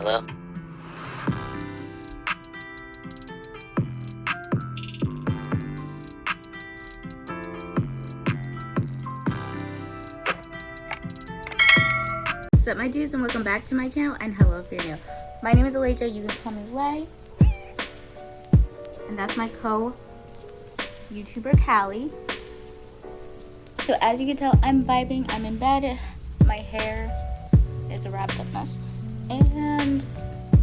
Hello? What's up, my dudes, and welcome back to my channel, and hello if you're new. My name is Alicia, you can call me Lay, and that's my co-YouTuber Callie. So as you can tell, I'm vibing, I'm in bed, my hair is a wrapped up mess, and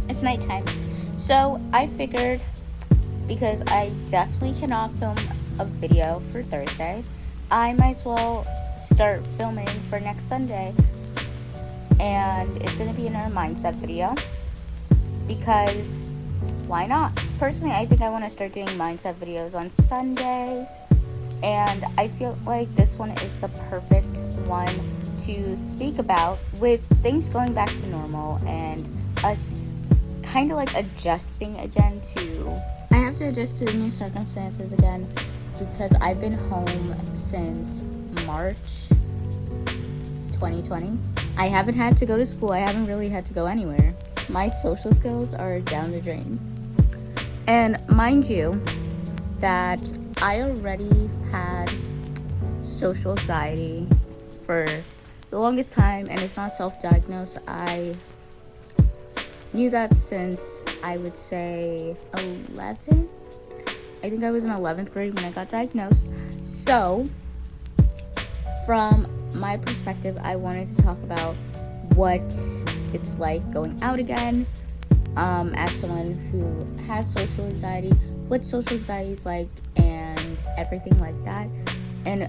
it's nighttime. So I figured, because I definitely cannot film a video for Thursday, I might as well start filming for next Sunday. And it's going to be another mindset video, because why not? Personally, I think I want to start doing mindset videos on Sundays, and I feel like this one is the perfect one to speak about, with things going back to normal and us kind of like adjusting again to... I have to adjust to the new circumstances again, because I've been home since March 2020. I haven't had to go to school. I haven't really had to go anywhere. My social skills are down the drain. And mind you that I already had social anxiety for the longest time, and it's not self-diagnosed. I knew that since, I would say, 11. I think I was in 11th grade when I got diagnosed. So from my perspective, I wanted to talk about what it's like going out again, as someone who has social anxiety, what social anxiety is like, and everything like that. And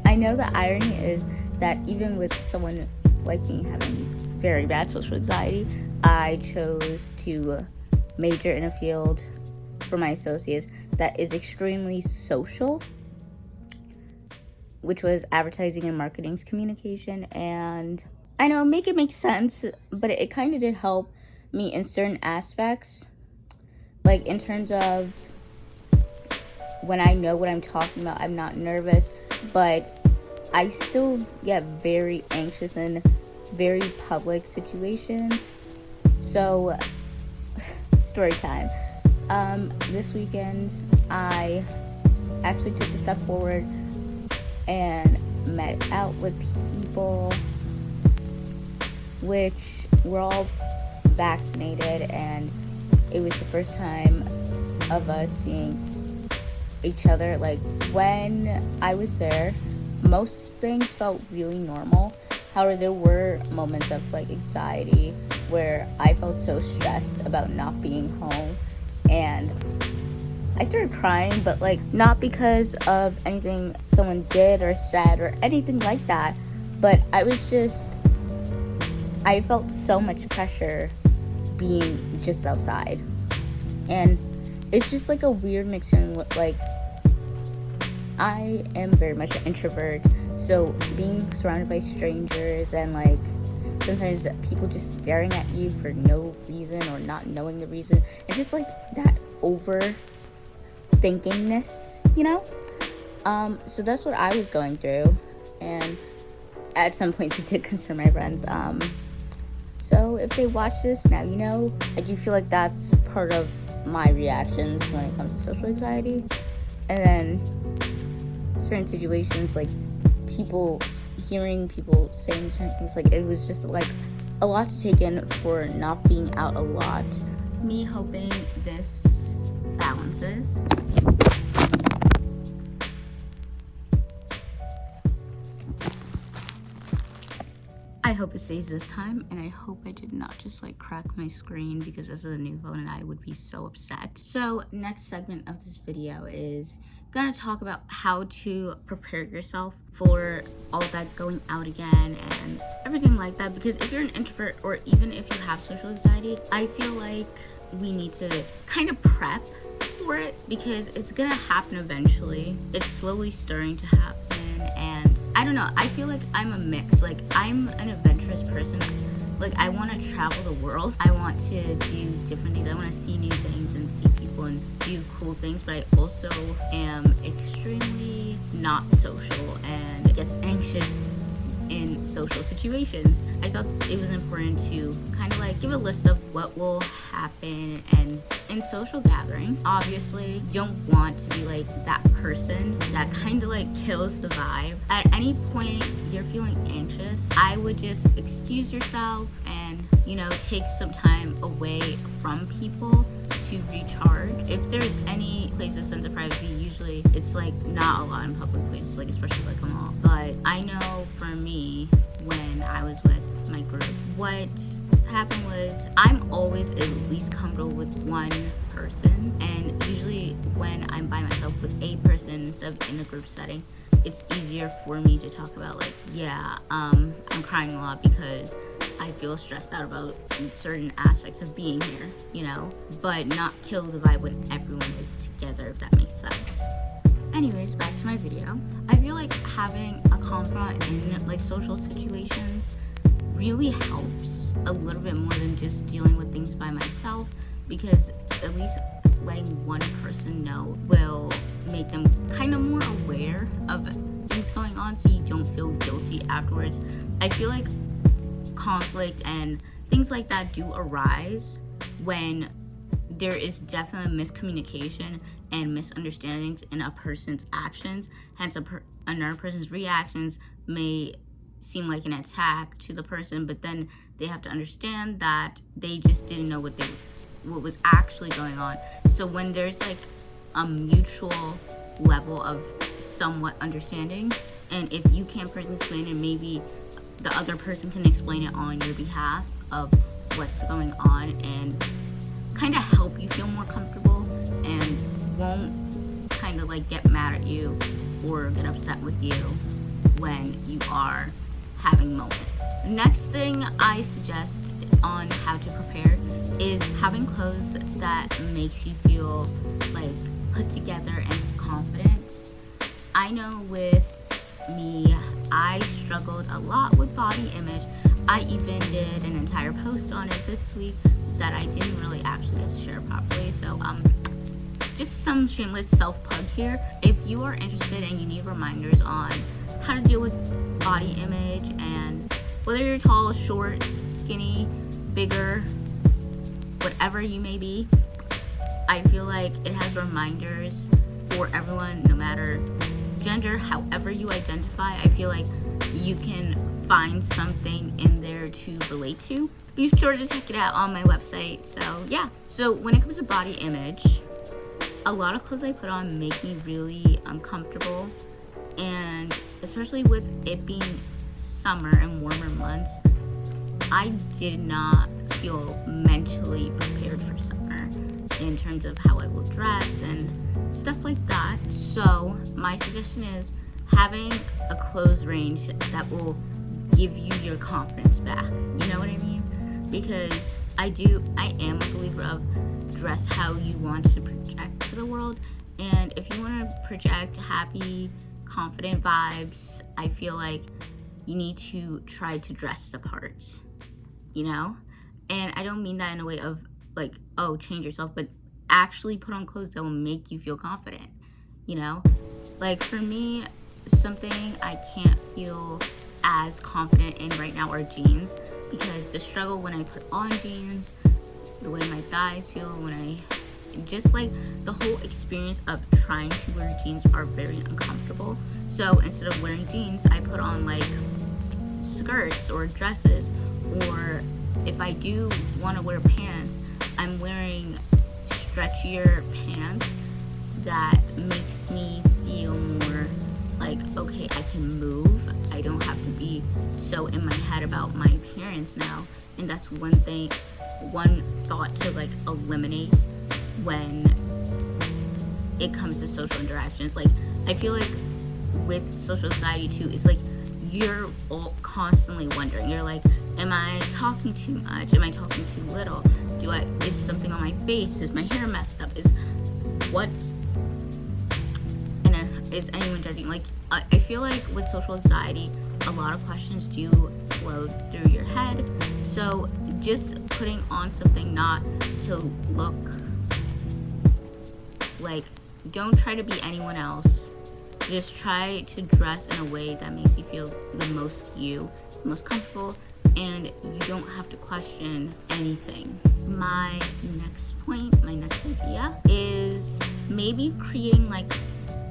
I know the irony is that even with someone like me having very bad social anxiety, I chose to major in a field for my associates that is extremely social, which was advertising and marketing's communication. And I know, make it make sense, but it kind of did help me in certain aspects, like in terms of when I know what I'm talking about, I'm not nervous, but I still get very anxious in very public situations. So story time. This weekend I actually took a step forward and met out with people, which were all vaccinated, and it was the first time of us seeing each other. Like, when I was there, most things felt really normal. However, there were moments of like anxiety where I felt so stressed about not being home, and I started crying, but like not because of anything someone did or said or anything like that, but I felt so much pressure being just outside. And it's just like a weird mixed feeling. Like, I am very much an introvert, so being surrounded by strangers and like sometimes people just staring at you for no reason or not knowing the reason, and just like that overthinkingness, you know? So that's what I was going through, and at some points it did concern my friends. So if they watch this, now you know. I do feel like that's part of my reactions when it comes to social anxiety. And then certain situations, like hearing people saying certain things, like it was just like a lot to take in for not being out a lot. Me hoping this balances. I hope it stays this time, and I hope I did not just like crack my screen, because this is a new phone and I would be so upset. So next segment of this video is gonna talk about how to prepare yourself for all that going out again and everything like that, because if you're an introvert or even if you have social anxiety, I feel like we need to kind of prep for it, because it's gonna happen eventually. It's slowly starting to happen, and I don't know, I feel like I'm a mix. Like, I'm an adventurous person. Like, I want to travel the world. I want to do different things. I want to see new things and see people and do cool things, but I also am extremely not social and gets anxious in social situations. I thought it was important to kind of like give a list of what will happen and in social gatherings. Obviously, you don't want to be like that person that kind of like kills the vibe. At any point you're feeling anxious, I would just excuse yourself and, take some time away from people to recharge. If there's any place that sense of privacy, usually it's like not a lot in public places, like especially like a mall. But I know for me, when I was with my group, what happened was I'm always at least comfortable with one person, and usually when I'm by myself with a person instead of in a group setting, it's easier for me to talk about like, I'm crying a lot because I feel stressed out about certain aspects of being here, but not kill the vibe when everyone is together, if that makes sense. Anyways, back to my video. I feel like having a confidant in like social situations really helps a little bit more than just dealing with things by myself, because at least letting one person know will make them kind of more aware of things going on, so you don't feel guilty afterwards. I feel like conflict and things like that do arise when there is definitely miscommunication and misunderstandings in a person's actions. Hence, another person's reactions may seem like an attack to the person, but then they have to understand that they just didn't know what was actually going on. So when there's like a mutual level of somewhat understanding, and if you can't personally explain it, maybe the other person can explain it on your behalf of what's going on and kind of help you feel more comfortable and won't kind of like get mad at you or get upset with you when you are having moments. Next thing I suggest on how to prepare is having clothes that makes you feel like put together and confident. I know with me, I struggled a lot with body image. I even did an entire post on it this week that I didn't really actually get to share properly. So just some shameless self-plug here. If you are interested and you need reminders on how to deal with body image, and whether you're tall, short, skinny, bigger, whatever you may be, I feel like it has reminders for everyone, no matter gender, however you identify. I feel like you can find something in there to relate to. Be sure to check it out on my website. So when it comes to body image, a lot of clothes I put on make me really uncomfortable, and especially with it being summer and warmer months, I did not feel mentally prepared for summer in terms of how I will dress and stuff like that. So my suggestion is having a clothes range that will give you your confidence back. You know what I mean? Because I am a believer of dress how you want to project to the world. And if you want to project happy, confident vibes, I feel like you need to try to dress the part, And I don't mean that in a way of like, oh, change yourself, but actually put on clothes that will make you feel confident, Like for me, something I can't feel as confident in right now are jeans, because the struggle when I put on jeans, the way my thighs feel when I just like the whole experience of trying to wear jeans are very uncomfortable. So instead of wearing jeans, I put on like skirts or dresses, or if I do want to wear pants, I'm wearing stretchier pants that makes me feel more like, okay, I can move. I don't have to be so in my head about my appearance now. And that's one thought to like eliminate when it comes to social interactions. Like, I feel like with social anxiety too, it's like you're all constantly wondering. You're like, am I talking too much? Am I talking too little? Is something on my face? Is my hair messed up? Is anyone judging? Like, I feel like with social anxiety, a lot of questions do flow through your head. So just putting on something not to look like, don't try to be anyone else. Just try to dress in a way that makes you feel the most comfortable, and you don't have to question anything. My next idea is maybe creating like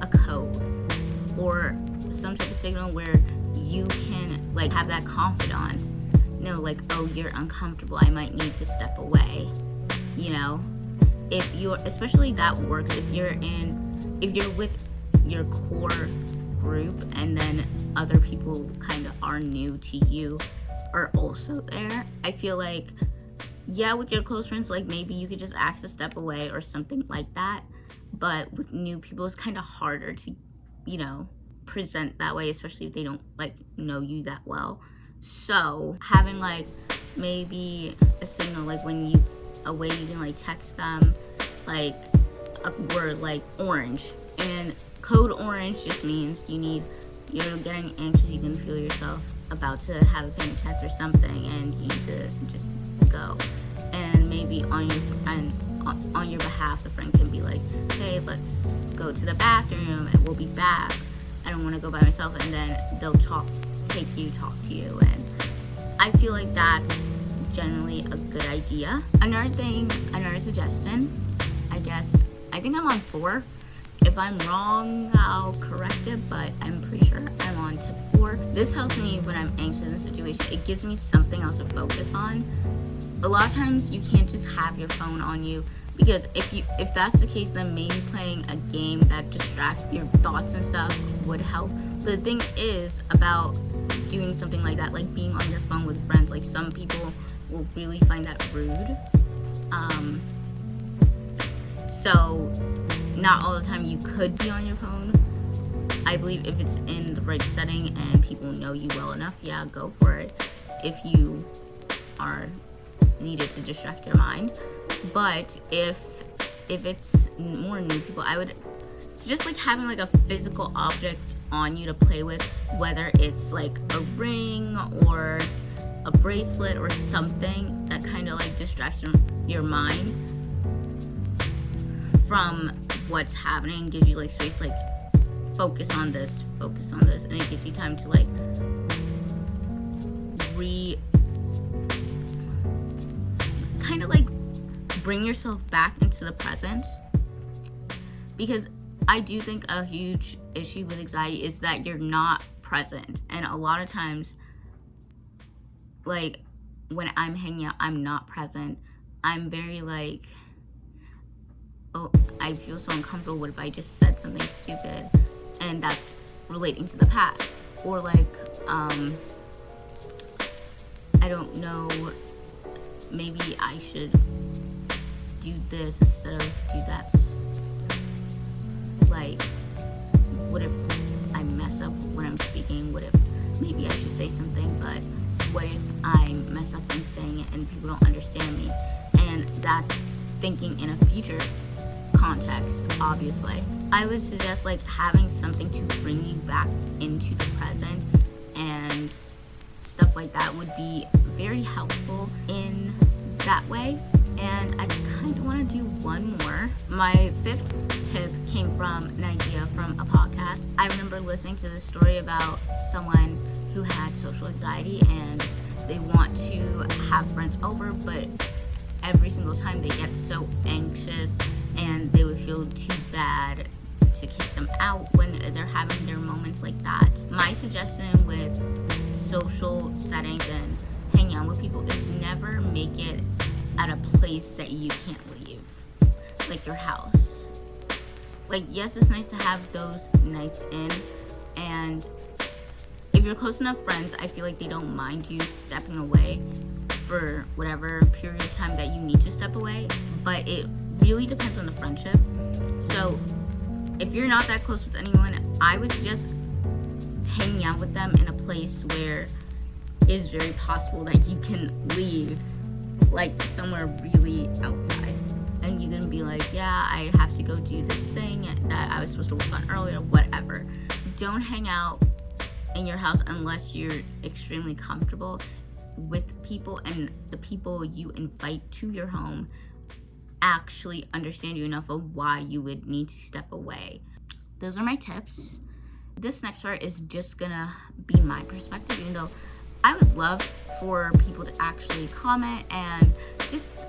a code or some type of signal where you can like have that confidant know like, oh, you're uncomfortable, I might need to step away. You know, if you're, especially that works if you're with your core group and then other people kind of are new to you are also there. I feel like, yeah, with your close friends, like maybe you could just ask to step away or something like that, but with new people it's kind of harder to, you know, present that way, especially if they don't like know you that well. So having like maybe a signal, like when you away, you can like text them like a word like orange, and code orange just means you're getting anxious, you can feel yourself about to have a panic attack or something and you need to just go. And maybe on your behalf the friend can be like, hey, let's go to the bathroom and we'll be back, I don't want to go by myself, and then they'll talk to you. And I feel like that's generally a good idea. Another suggestion, I think I'm on 4. If I'm wrong, I'll correct it, but I'm pretty sure I'm on tip 4. This helps me when I'm anxious in a situation. It gives me something else to focus on. A lot of times you can't just have your phone on you, because if that's the case, then maybe playing a game that distracts your thoughts and stuff would help. But the thing is about doing something like that, like being on your phone with friends, like some people will really find that rude. So not all the time you could be on your phone. I believe if it's in the right setting and people know you well enough, yeah, go for it. If you are needed to distract your mind. But if it's more new people, it's just like having like a physical object on you to play with, whether it's like a ring or a bracelet or something that kind of like distracts your mind from what's happening, gives you like space, like focus on this, and it gives you time to like kind of like bring yourself back into the present. Because I do think a huge issue with anxiety is that you're not present, and a lot of times like when I'm hanging out, I'm not present. I'm very like, oh, I feel so uncomfortable, what if I just said something stupid, and that's relating to the past. Or like I don't know, maybe I should do this instead of do that. Like, what if I mess up when I'm speaking? What if maybe I should say something, but what if I mess up in saying it and people don't understand me? And that's thinking in a future context, obviously. I would suggest like having something to bring you back into the present, and stuff like that would be very helpful in that way. And I kind of want to do one more. My 5th tip came from an idea from a podcast. I remember listening to this story about someone who had social anxiety and they want to have friends over, but every single time they get so anxious and they would feel too bad to kick them out when they're having their moments like that. My suggestion with social settings and hanging out with people is never make it at a place that you can't leave, like your house. Like, yes, it's nice to have those nights in, and if you're close enough friends, I feel like they don't mind you stepping away for whatever period of time that you need to step away, but it really depends on the friendship. So if you're not that close with anyone, I would suggest hanging out with them in a place where it's very possible that you can leave, like somewhere really outside, and you can be like, yeah, I have to go do this thing that I was supposed to work on earlier, whatever. Don't hang out in your house unless you're extremely comfortable with people and the people you invite to your home actually understand you enough of why you would need to step away. Those are my tips. this next part is just gonna be my perspective, even though I would love for people to actually comment and just,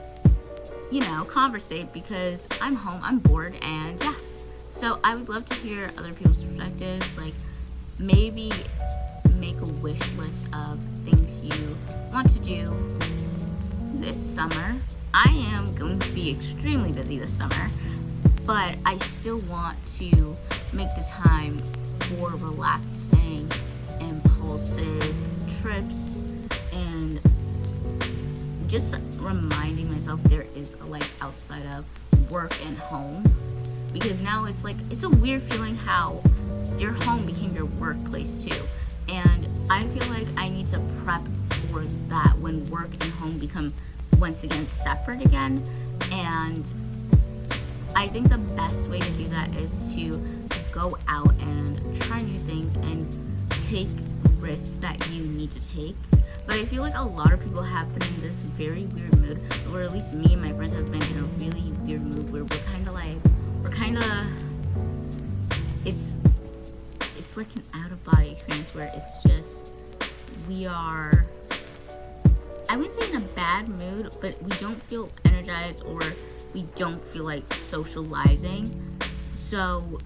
conversate, because I'm home, I'm bored, and yeah. So I would love to hear other people's perspectives, like maybe make a wish list of things you want to do this summer. I am going to be extremely busy this summer, but I still want to make the time for relaxing, impulsive trips, and just reminding myself there is a life outside of work and home. Because now it's a weird feeling how your home became your workplace too. And I feel like I need to prep for that when work and home become once again separate again. And I think the best way to do that is to go out and try new things and take risks that you need to take. But I feel like a lot of people have been in this very weird mood, or at least me and my friends have been in a really weird mood where we're kind of it's like an out of body experience where it's just, we are, I wouldn't say in a bad mood, but we don't feel energized, or we don't feel like socializing. So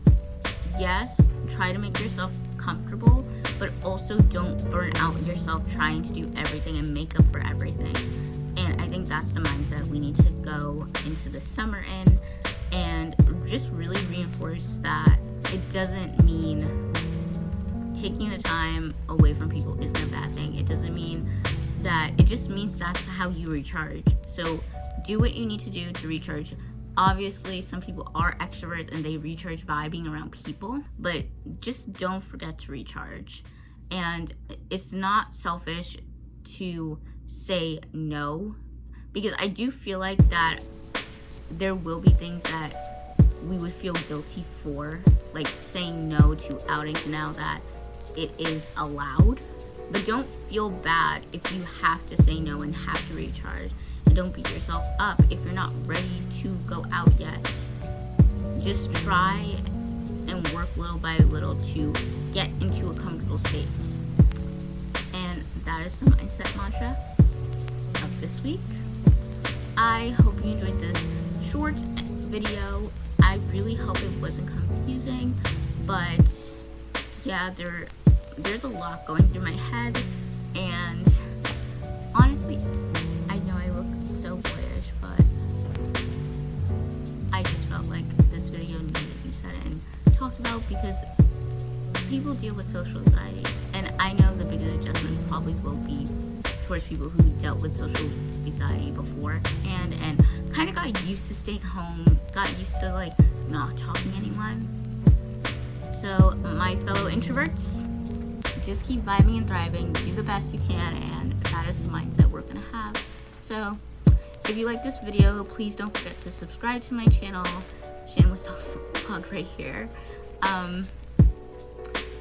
yes, try to make yourself comfortable, but also don't burn out yourself trying to do everything and make up for everything. And I think that's the mindset we need to go into the summer in, and just really reinforce that it doesn't mean taking the time away from people isn't a bad thing. It doesn't mean that, it just means that's how you recharge. So do what you need to do to recharge. Obviously, some people are extroverts and they recharge by being around people, but just don't forget to recharge. And it's not selfish to say no, because I do feel like that there will be things that we would feel guilty for, like saying no to outings now that it is allowed. But don't feel bad if you have to say no and have to recharge. And don't beat yourself up if you're not ready to go out yet. Just try and work little by little to get into a comfortable state. And that is the mindset mantra of this week. I hope you enjoyed this short video. I really hope it wasn't confusing, but yeah, there's a lot going through my head, and honestly, I know I look so boyish, but I just felt like this video needed to be said and talked about, because people deal with social anxiety, and I know the biggest adjustment probably will be towards people who dealt with social anxiety before and kind of got used to staying home, got used to like not talking to anyone. So my fellow introverts, just keep vibing and thriving, do the best you can, and that is the mindset we're gonna have. So if you like this video, please don't forget to subscribe to my channel. Shameless self-plug right here.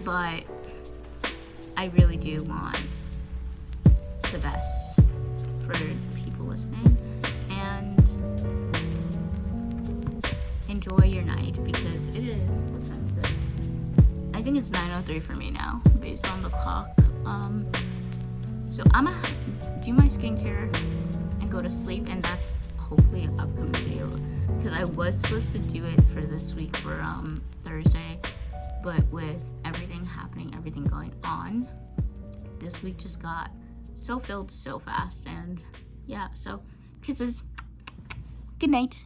But I really do want the best for people listening, and enjoy your night, because it is, what time is it? I think it's 9:03 for me now, based on the clock. So I'm gonna do my skincare and go to sleep, and that's hopefully an upcoming video, because I was supposed to do it for this week for Thursday, but with everything happening, everything going on, this week just got so filled so fast. And yeah, so kisses, good night.